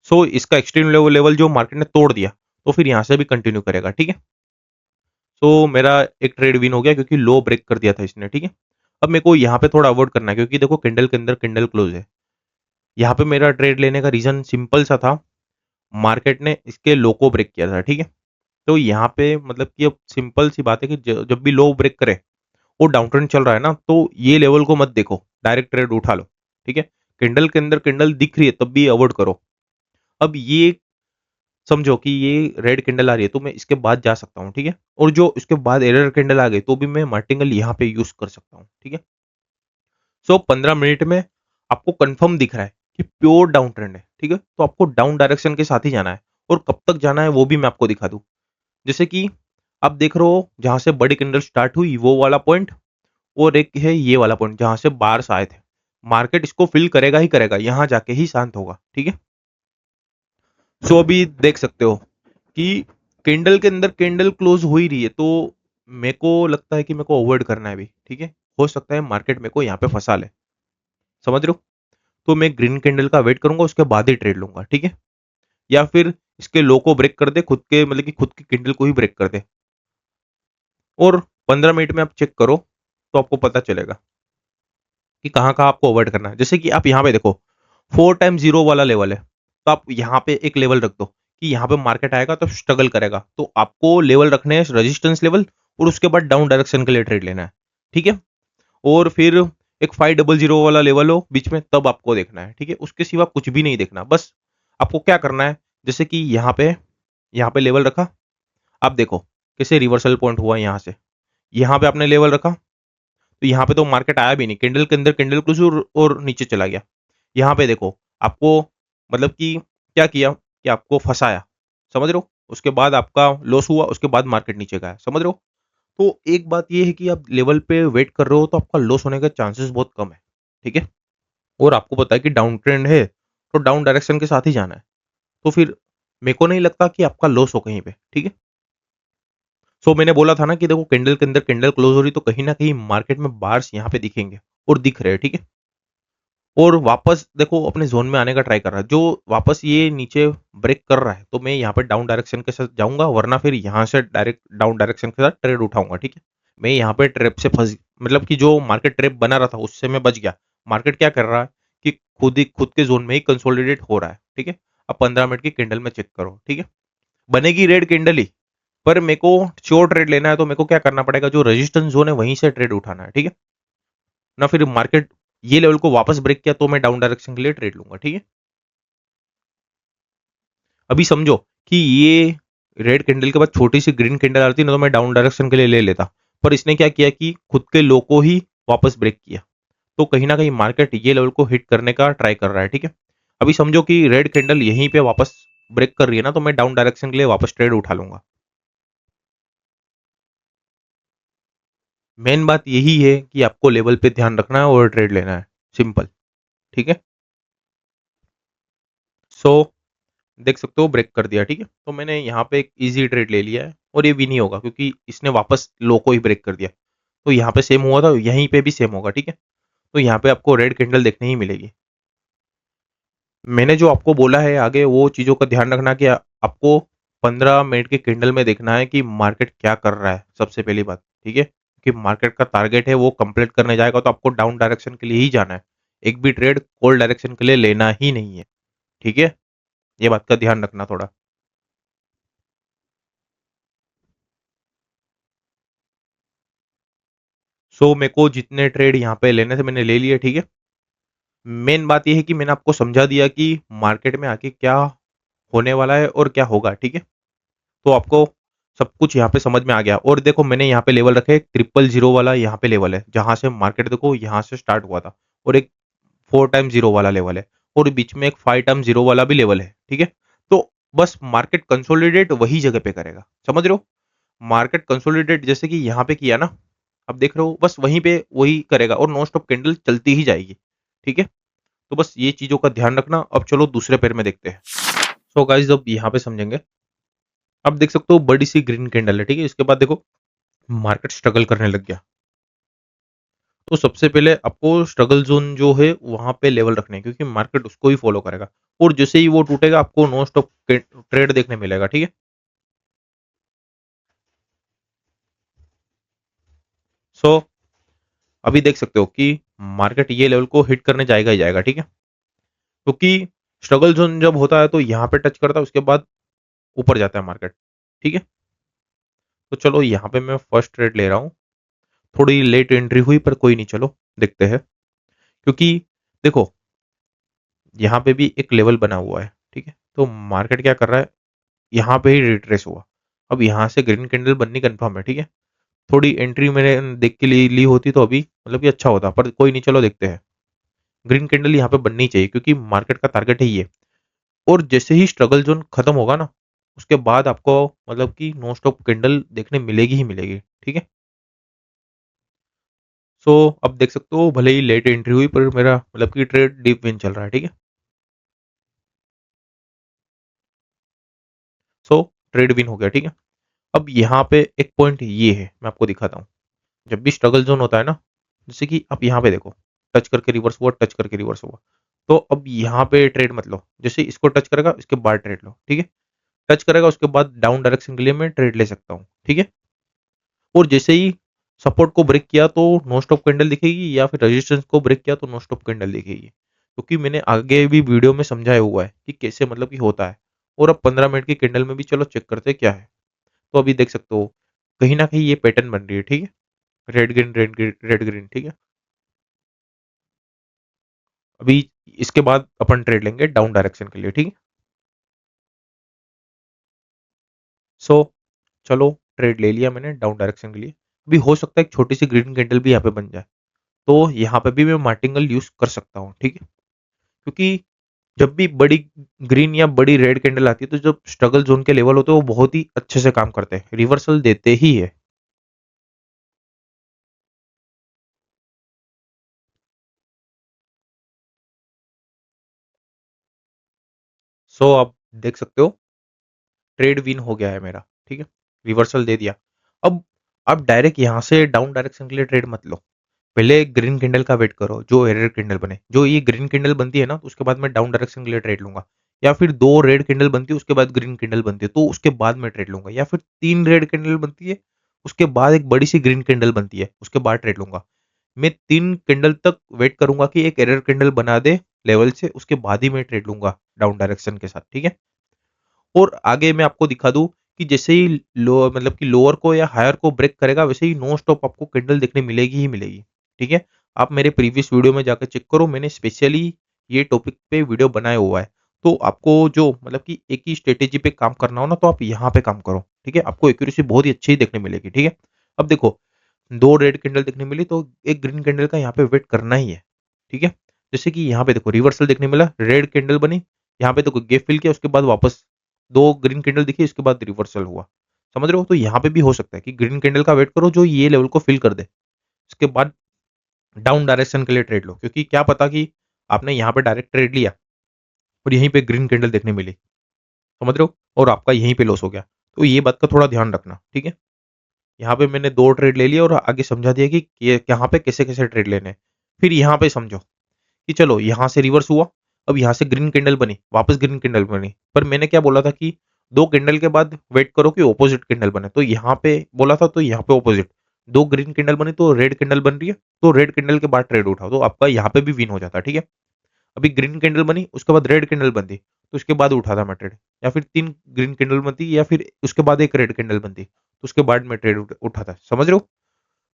सो इसका एक्सट्रीम लेवल जो मार्केट ने तोड़ दिया तो फिर यहाँ से भी कंटिन्यू करेगा, ठीक है। सो मेरा एक ट्रेड विन हो गया क्योंकि लो ब्रेक कर दिया था इसने, ठीक है। अब मेरे को यहाँ पे थोड़ा अवॉइड करना है क्योंकि देखो कैंडल के अंदर कैंडल क्लोज है। यहाँ पे मेरा ट्रेड लेने का रीजन सिंपल सा था, मार्केट ने इसके लो को ब्रेक किया था, ठीक है। तो यहाँ पे मतलब कि अब सिंपल सी बात है कि जब भी लो ब्रेक करे और डाउन ट्रेंड चल रहा है ना तो ये लेवल को मत देखो, डायरेक्ट ट्रेड उठा लो, ठीक है। कैंडल के अंदर कैंडल दिख रही है तब भी अवॉइड करो। अब ये समझो कि ये रेड कैंडल आ रही है तो मैं इसके बाद जा सकता हूँ, ठीक है। और जो इसके बाद एरर कैंडल आ गई तो भी मैं मार्टिंगल यहाँ पे यूज कर सकता हूँ, ठीक है। सो 15 मिनट में आपको कंफर्म दिख रहा है कि प्योर डाउन ट्रेंड है, ठीक है। तो आपको डाउन डायरेक्शन के साथ ही जाना है और कब तक जाना है वो भी मैं आपको दिखा दूं। जैसे कि आप देख रहे हो जहां से बड़ी कैंडल स्टार्ट हुई वो वाला पॉइंट, और एक है ये वाला पॉइंट जहां से बार्स आए थे। मार्केट इसको फिल करेगा ही करेगा, यहां जाके ही शांत होगा, ठीक है। सो अभी देख सकते हो कि कैंडल के अंदर कैंडल क्लोज हो ही रही है तो मेरे को लगता है कि मेरे को अवॉइड करना है अभी, ठीक है। हो सकता है मार्केट मेरे को यहाँ पे फंसा ले। समझ रहे हो? तो मैं ग्रीन कैंडल का वेट करूंगा उसके बाद ही ट्रेड लूंगा, ठीक है। या फिर इसके लो को ब्रेक कर दे, खुद के मतलब कि खुद की कैंडल को ही ब्रेक कर दे और 15 मिनट में आप चेक करो तो आपको पता चलेगा। कि कहाँ कहाँ आपको अवॉइड करना है। जैसे कि आप यहाँ पे देखो 4x0 वाला लेवल है, तो आप यहाँ पे एक लेवल रख दो कि यहाँ पे मार्केट आएगा तो स्ट्रगल करेगा, तो आपको लेवल रखने हैं रेजिस्टेंस लेवल, और उसके बाद डाउन डायरेक्शन के लिए ट्रेड लेना है, ठीक है। और फिर एक 500 वाला लेवल हो बीच में, तब आपको देखना है, ठीक है। उसके सिवा कुछ भी नहीं देखना। बस आपको क्या करना है, जैसे कि यहाँ पे लेवल रखा, आप देखो कैसे रिवर्सल पॉइंट हुआ यहाँ से, यहाँ पे आपने लेवल रखा, तो यहाँ पे तो मार्केट आया भी नहीं, कैंडल के अंदर कैंडल क्लोज और नीचे चला गया। यहाँ पे देखो आपको मतलब कि क्या किया कि आपको फंसाया, समझ रहे हो। उसके बाद आपका लॉस हुआ, उसके बाद मार्केट नीचे गया, समझ रहे हो। तो एक बात ये है कि आप लेवल पे वेट कर रहे हो तो आपका लॉस होने के चांसेस बहुत कम है, ठीक है। और आपको पता है कि डाउन ट्रेंड है तो डाउन डायरेक्शन के साथ ही जाना है, तो फिर मेरे को नहीं लगता कि आपका लॉस हो कहीं पे, ठीक है। सो मैंने बोला था ना कि देखो कैंडल के अंदर कैंडल क्लोज हो रही तो कहीं ना कहीं मार्केट में बार्स यहाँ पे दिखेंगे और दिख रहे हैं, ठीक है। और वापस देखो अपने जोन में आने का ट्राई कर रहा है, जो वापस ये नीचे ब्रेक कर रहा है तो मैं यहाँ पे डाउन डायरेक्शन के साथ जाऊंगा, वरना फिर यहाँ से डायरेक्ट डाउन डायरेक्शन के साथ ट्रेड उठाऊंगा, ठीक है। मैं यहाँ पे ट्रैप से फंस, मतलब कि जो मार्केट ट्रैप बना रहा था उससे मैं बच गया। मार्केट क्या कर रहा है कि खुद के जोन में ही कंसोलिडेट हो रहा है, ठीक है। अब 15 मिनट की कैंडल में चेक करो, ठीक है। बनेगी रेड कैंडल ही, पर मेरे को श्योर ट्रेड लेना है तो मेरे को क्या करना पड़ेगा, जो रेजिस्टेंस जोन है वहीं से ट्रेड उठाना है, ठीक है ना। फिर मार्केट ये लेवल को वापस ब्रेक किया तो मैं डाउन डायरेक्शन के लिए ट्रेड लूंगा, ठीक है। अभी समझो कि ये रेड कैंडल के बाद छोटी सी ग्रीन कैंडल आती ना तो मैं डाउन डायरेक्शन के लिए ले लेता, पर इसने क्या किया कि खुद के लो को ही वापस ब्रेक किया, तो कहीं ना कहीं मार्केट ये लेवल को हिट करने का ट्राई कर रहा है, ठीक है। अभी समझो कि रेड कैंडल यहीं पे वापस ब्रेक कर रही है ना, तो मैं डाउन डायरेक्शन के लिए वापस ट्रेड उठा लूंगा। मेन बात यही है कि आपको लेवल पे ध्यान रखना है और ट्रेड लेना है, सिंपल, ठीक है। सो देख सकते हो ब्रेक कर दिया, ठीक है। तो मैंने यहाँ पे एक इजी ट्रेड ले लिया है और ये भी नहीं होगा क्योंकि इसने वापस लो को ही ब्रेक कर दिया। तो यहाँ पे सेम हुआ था, यहीं पे भी सेम होगा, ठीक है। तो यहाँ पे आपको रेड कैंडल देखने ही मिलेगी। मैंने जो आपको बोला है आगे वो चीज़ों का ध्यान रखना कि आपको 15 मिनट के कैंडल में देखना है कि मार्केट क्या कर रहा है, सबसे पहली बात, ठीक है। कि मार्केट का टारगेट है वो कंप्लीट करने जाएगा तो आपको डाउन डायरेक्शन के लिए ही जाना है, एक भी ट्रेड कॉल डायरेक्शन के लिए लेना ही नहीं है, ठीक है। ये बात का ध्यान रखना थोड़ा। सो मेरे को जितने ट्रेड यहाँ पे लेने थे मैंने ले लिए, ठीक है। मेन बात यह है कि मैंने आपको समझा दिया कि मार्केट में आके क्या होने वाला है और क्या होगा, ठीक है। तो आपको सब कुछ यहाँ पे समझ में आ गया। और देखो मैंने यहाँ पे लेवल रखे, 000 वाला यहाँ पे लेवल है जहां से मार्केट देखो यहाँ से स्टार्ट हुआ था, और एक 4x0 वाला लेवल है, और बीच में एक 5x0 वाला भी लेवल है, ठीक है। तो बस मार्केट कंसोलिडेट वही जगह पे करेगा, समझ रहे हो। मार्केट कंसोलिडेट जैसे कि यहाँ पे किया ना, अब देख रहे हो बस वहीं पे वही करेगा और नॉन स्टॉप कैंडल चलती ही जाएगी, ठीक है। तो बस ये चीजों का ध्यान रखना। अब चलो दूसरे पैर में देखते हैं। सो गाइस अब यहाँ पे समझेंगे। अब देख सकते हो बड़ी सी ग्रीन कैंडल है, ठीक है। इसके बाद देखो मार्केट स्ट्रगल करने लग गया, तो सबसे पहले आपको स्ट्रगल जोन जो है वहां पे लेवल रखने हैं क्योंकि मार्केट उसको ही फॉलो करेगा, और जैसे ही वो टूटेगा आपको नॉन स्टॉप ट्रेड देखने मिलेगा, ठीक है। सो अभी देख सकते हो कि मार्केट ये लेवल को हिट करने जाएगा ही जाएगा, ठीक है। क्योंकि स्ट्रगल जोन जब होता है तो यहाँ पे टच करता है, उसके बाद ऊपर जाता है मार्केट, ठीक है। तो चलो यहाँ पे मैं फर्स्ट ट्रेड ले रहा हूँ। थोड़ी लेट एंट्री हुई पर कोई नहीं, चलो देखते हैं। क्योंकि देखो यहाँ पे भी एक लेवल बना हुआ है, ठीक है। तो मार्केट क्या कर रहा है, यहाँ पे ही रिट्रेस हुआ। अब यहाँ से ग्रीन कैंडल बननी कंफर्म है, ठीक है। थोड़ी एंट्री मैंने देख के ली होती तो अभी मतलब कि अच्छा होता, पर कोई नहीं, चलो देखते हैं। ग्रीन कैंडल यहाँ पे बननी चाहिए क्योंकि मार्केट का टारगेट है ये। और जैसे ही स्ट्रगल जोन खत्म होगा ना, उसके बाद आपको मतलब कि नॉन स्टॉप कैंडल देखने मिलेगी ही मिलेगी, ठीक है। सो अब देख सकते हो भले ही लेट एंट्री हुई पर मेरा मतलब कि ट्रेड डीप विन चल रहा है, ठीक है। सो ट्रेड विन हो गया, ठीक है। अब यहाँ पे एक पॉइंट ये है, मैं आपको दिखाता हूँ। जब भी स्ट्रगल जोन होता है ना, जैसे कि आप यहाँ पे देखो टच करके रिवर्स हुआ, टच करके रिवर्स हुआ, तो अब यहाँ पे ट्रेड मत लो। जैसे इसको टच करेगा इसके बाद ट्रेड लो, ठीक है। टच करेगा उसके बाद डाउन डायरेक्शन के लिए मैं ट्रेड ले सकता हूँ, ठीक है। और जैसे ही सपोर्ट को ब्रेक किया तो नो स्टॉप कैंडल दिखेगी, या फिर रेजिस्टेंस को ब्रेक किया तो नो स्टॉप कैंडल दिखेगी, क्योंकि मैंने आगे भी वीडियो में समझाया हुआ है कि कैसे मतलब कि होता है। और अब 15 मिनट की कैंडल में भी चलो चेक करते हैं क्या है। तो अभी देख सकते हो कहीं ना कहीं ये पैटर्न बन रही है, ठीक है, red green red green red green, ठीक है। अभी इसके बाद अपन ट्रेड लेंगे डाउन डायरेक्शन के लिए, ठीक है। सो चलो ट्रेड ले लिया मैंने डाउन डायरेक्शन के लिए। अभी हो सकता है एक छोटी सी ग्रीन कैंडल भी यहाँ पे बन जाए, तो यहाँ पे भी मैं मार्टिंगल यूज कर सकता हूँ, ठीक है। क्योंकि जब भी बड़ी ग्रीन या बड़ी रेड कैंडल आती है तो जो स्ट्रगल जोन के लेवल होते हैं वो बहुत ही अच्छे से काम करते हैं, रिवर्सल देते ही है। सो आप देख सकते हो ट्रेड विन हो गया है मेरा, ठीक है, रिवर्सल दे दिया। अब आप डायरेक्ट यहाँ से डाउन डायरेक्शन के लिए ट्रेड मत लो, पहले ग्रीन कैंडल का वेट करो, जो एरर कैंडल बने। जो ये ग्रीन कैंडल बनती है ना तो उसके बाद मैं डाउन डायरेक्शन के लिए ट्रेड लूंगा, या फिर दो रेड कैंडल बनती है उसके बाद ग्रीन कैंडल बनती है तो उसके बाद मैं ट्रेड लूंगा, या फिर तीन रेड कैंडल बनती है उसके बाद एक बड़ी सी ग्रीन कैंडल बनती है उसके बाद ट्रेड लूंगा। मैं तीन कैंडल तक वेट करूंगा कि एक एरर कैंडल बना दे लेवल से, उसके बाद ही मैं ट्रेड लूंगा डाउन डायरेक्शन के साथ, ठीक है। और आगे मैं आपको दिखा दूं कि जैसे ही लो मतलब कि लोअर को या हायर को ब्रेक करेगा वैसे ही नो स्टॉप आपको कैंडल देखने मिलेगी ही मिलेगी, ठीक है। आप मेरे प्रीवियस वीडियो में जाकर चेक करो, मैंने स्पेशली ये टॉपिक पे वीडियो बनाया हुआ है। तो आपको जो मतलब कि एक ही स्ट्रेटेजी पे काम करना हो ना तो आप यहाँ पे काम करो, ठीक है, आपको एक्यूरेसी बहुत ही अच्छी ही देखने मिलेगी, ठीक है। अब देखो दो रेड कैंडल देखने मिली तो एक ग्रीन कैंडल का यहाँ पे वेट करना ही है, ठीक है। जैसे कि यहाँ पे देखो रिवर्सल देखने मिला, रेड कैंडल बनी, यहाँ पे देखो गैप फिल किया उसके बाद वापस दो ग्रीन कैंडल दिखी इसके बाद रिवर्सल हुआ, समझ रहे हो। तो यहाँ पे भी हो सकता है कि ग्रीन कैंडल का वेट करो जो ये लेवल को फिल कर दे, उसके बाद डाउन डायरेक्शन के लिए ट्रेड लो, क्योंकि क्या पता कि आपने यहाँ पे डायरेक्ट ट्रेड लिया और यहीं पे ग्रीन कैंडल देखने मिली, समझ रहे हो, और आपका यहीं पे लॉस हो गया। तो ये बात का थोड़ा ध्यान रखना, ठीक है। यहाँ पे मैंने दो ट्रेड ले लिया और आगे समझा दिया कि यहाँ पे कैसे कैसे ट्रेड लेने हैं। फिर यहाँ पे समझो कि चलो यहाँ से रिवर्स हुआ, अब यहाँ से ग्रीन कैंडल बनी, वापस ग्रीन कैंडल बनी, पर मैंने क्या बोला था कि दो कैंडल के बाद वेट करो कि ऑपोजिट कैंडल बने, तो यहाँ पे बोला था तो यहाँ पे ऑपोजिट दो ग्रीन कैंडल बनी तो रेड कैंडल बन रही है, तो रेड कैंडल के बाद ट्रेड उठाओ तो आपका यहाँ पे भी विन हो जाता है, ठीक है। अभी ग्रीन कैंडल बनी उसके बाद रेड कैंडल बनती तो उसके बाद उठाता मैं ट्रेड, या फिर तीन ग्रीन कैंडल बनती या फिर उसके बाद एक रेड कैंडल बनती तो उसके बाद मैं ट्रेड उठाता, समझ रहे हो।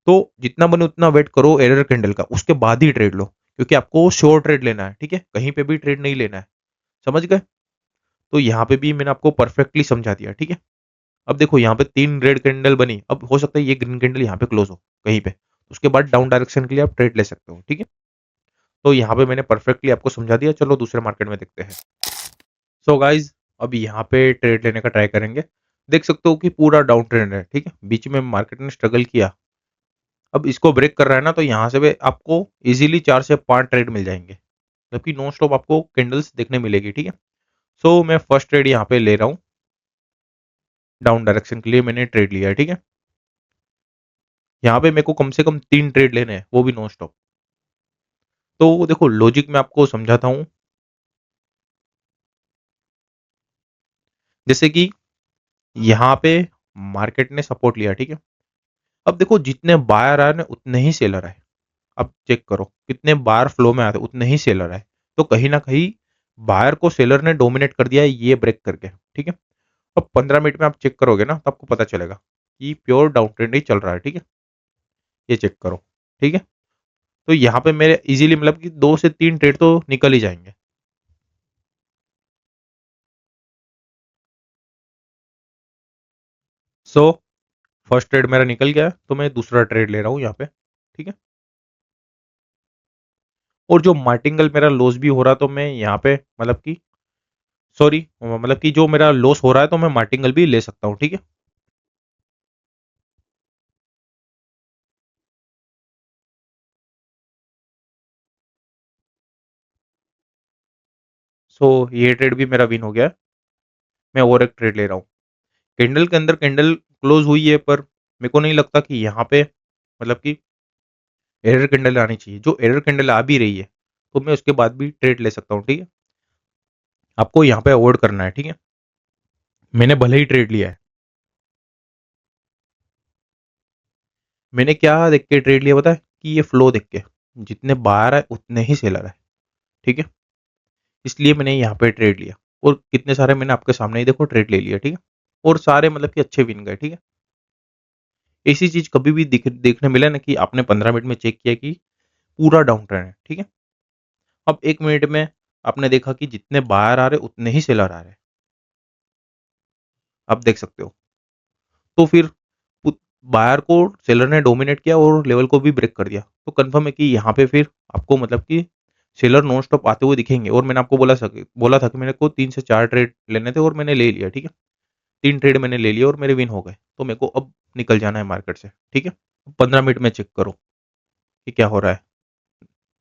तो जितना बने उतना वेट करो एरर कैंडल का, उसके बाद ही ट्रेड लो, क्योंकि आपको श्योर ट्रेड लेना है, ठीक है, कहीं पे भी ट्रेड नहीं लेना है, समझ गए। तो यहाँ पे भी मैंने आपको परफेक्टली समझा दिया, ठीक है। अब देखो यहाँ पे तीन रेड कैंडल बनी, अब हो सकता है ये ग्रीन कैंडल यहाँ पे क्लोज हो कहीं पे, उसके बाद डाउन डायरेक्शन के लिए आप ट्रेड ले सकते हो, ठीक है। तो यहाँ पे मैंने परफेक्टली आपको समझा दिया, चलो दूसरे मार्केट में देखते हैं। सो गाइज अब यहाँ पे ट्रेड लेने का ट्राई करेंगे। देख सकते हो कि पूरा डाउन ट्रेंड है, ठीक है, बीच में मार्केट ने स्ट्रगल किया, अब इसको ब्रेक कर रहा है ना तो यहाँ से भी आपको इजीली 4 से 5 ट्रेड मिल जाएंगे, जबकि नॉन स्टॉप आपको कैंडल्स देखने मिलेगी, ठीक है। सो मैं फर्स्ट ट्रेड यहाँ पे ले रहा हूँ, डाउन डायरेक्शन के लिए मैंने ट्रेड लिया है, ठीक है। यहाँ पे मेरे को कम से कम 3 ट्रेड लेने हैं वो भी नॉन स्टॉप। तो देखो लॉजिक मैं आपको समझाता हूँ, जैसे कि यहाँ पे मार्केट ने सपोर्ट लिया, ठीक है। अब देखो जितने बायर आए ना उतने ही सेलर आए, अब चेक करो कितने बायर फ्लो में आए थे उतने ही सेलर आए, तो कहीं ना कहीं बायर को सेलर ने डोमिनेट कर दिया है ये ब्रेक करके, ठीक है। अब 15 मिनट में आप चेक करोगे ना तो आपको पता चलेगा कि प्योर डाउन ट्रेंड ही चल रहा है, ठीक है। ये चेक करो, ठीक है। तो यहाँ पे मेरे इजीली मतलब कि 2 से 3 ट्रेड तो निकल ही जाएंगे। सो फर्स्ट ट्रेड मेरा निकल गया तो मैं दूसरा ट्रेड ले रहा हूँ यहाँ पे, ठीक है। और जो मार्टिंगल मेरा लॉस भी हो रहा तो मैं यहाँ पे मतलब कि सॉरी मतलब कि जो मेरा लॉस हो रहा है तो मैं मार्टिंगल भी ले सकता हूँ, ठीक है। सो ये ट्रेड भी मेरा विन हो गया है। मैं और एक ट्रेड ले रहा हूँ, कैंडल के अंदर कैंडल क्लोज हुई है, पर मेरे को नहीं लगता कि यहाँ पे मतलब कि एरर कैंडल आनी चाहिए, जो एरर कैंडल आ भी रही है तो मैं उसके बाद भी ट्रेड ले सकता हूँ, ठीक है। आपको यहाँ पे अवॉइड करना है, ठीक है, मैंने भले ही ट्रेड लिया है। मैंने क्या देख के ट्रेड लिया पता है? कि ये फ्लो देख के, जितने बायर है उतने ही सेलर है, ठीक है? इसलिए मैंने यहाँ पे ट्रेड लिया और कितने सारे मैंने आपके सामने ही देखो ट्रेड ले लिया, ठीक है? और सारे मतलब कि अच्छे विन गए, ठीक है? ऐसी चीज कभी भी देखने मिला ना कि आपने 15 मिनट में चेक किया कि पूरा डाउन ट्रेंड है, ठीक है? अब 1 मिनट में आपने देखा कि जितने बायर आ रहे उतने ही सेलर आ रहे हैं, आप देख सकते हो। तो फिर बायर को सेलर ने डोमिनेट किया और लेवल को भी ब्रेक कर दिया, तो कंफर्म है कि यहाँ पे फिर आपको मतलब कि सेलर नॉन स्टॉप आते हुए दिखेंगे। और मैंने आपको बोला था कि मेरे को 3 से 4 ट्रेड लेने थे और मैंने ले लिया, ठीक है? 3 ट्रेड मैंने ले लिया और मेरे विन हो गए, तो मेरे को अब निकल जाना है मार्केट से, ठीक है? 15 मिनट में चेक करो कि क्या हो रहा है,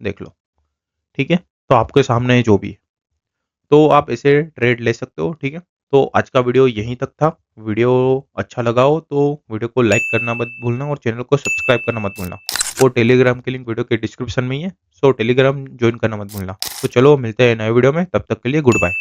देख लो, ठीक है? तो आपके सामने है जो भी है, तो आप इसे ट्रेड ले सकते हो, ठीक है? तो आज का वीडियो यहीं तक था। वीडियो अच्छा लगा हो तो वीडियो को लाइक करना मत भूलना और चैनल को सब्सक्राइब करना मत भूलना। और टेलीग्राम की लिंक वीडियो के डिस्क्रिप्शन में ही है, सो टेलीग्राम ज्वाइन करना मत भूलना। तो चलो मिलते हैं नए वीडियो में, तब तक के लिए गुड बाय।